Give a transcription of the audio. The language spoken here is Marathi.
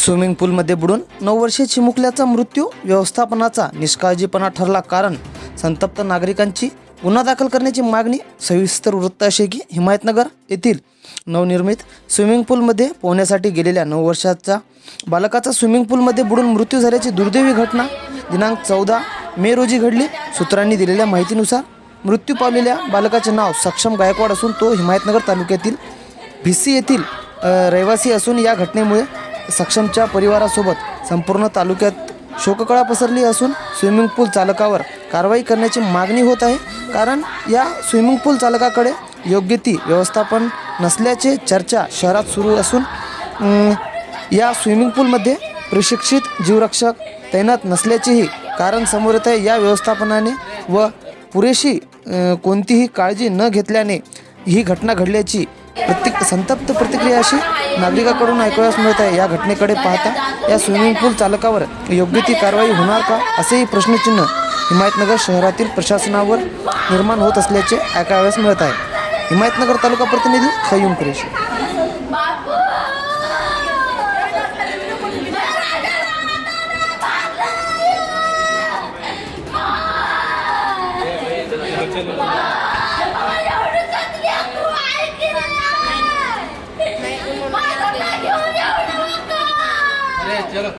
स्विमिंग पूलमध्ये बुडून 9 वर्षीय चिमुकल्याचा मृत्यू व्यवस्थापनाचा निष्काळजीपणा ठरला. कारण संतप्त नागरिकांची गुन्हा दाखल करण्याची मागणी. सविस्तर वृत्त असे की हिमायतनगर येथील नवनिर्मित स्विमिंग पूलमध्ये पोहण्यासाठी गेलेल्या 9 वर्षाचा बालकाचा स्विमिंग पूलमध्ये बुडून मृत्यू झाल्याची दुर्दैवी घटना दिनांक 14 मे रोजी घडली. सूत्रांनी दिलेल्या माहितीनुसार मृत्यू पावलेल्या बालकाचे नाव सक्षम गायकवाड असून तो हिमायतनगर तालुक्यातील भिसी येथील रहिवासी असून या घटनेमुळे सक्षमच्या परिवारासोबत संपूर्ण तालुक्यात शोककळा पसरली असून स्विमिंग पूल चालकावर कारवाई करण्याची मागणी होत आहे. कारण या स्विमिंग पूल चालकाकडे योग्य ती व्यवस्थापन नसल्याचे चर्चा शहरात सुरू असून या स्विमिंग पूलमध्ये प्रशिक्षित जीवरक्षक तैनात नसल्याचेही कारण समोर येत आहे. या व्यवस्थापनाने व पुरेशी कोणतीही काळजी न घेतल्याने ही घटना घडल्याची संतप्त प्रतिक्रिया अशी नागरिकांकडून ऐकावयास मिळत आहे. या घटनेकडे पाहता या स्विमिंग पूल चालकावर योग्य ती कारवाई होणार का असेही प्रश्नचिन्ह हिमायतनगर शहरातील प्रशासनावर निर्माण होत असल्याचे ऐकावयास मिळत आहे. हिमायतनगर तालुका प्रतिनिधी खय्यूम कुरेशी. चलो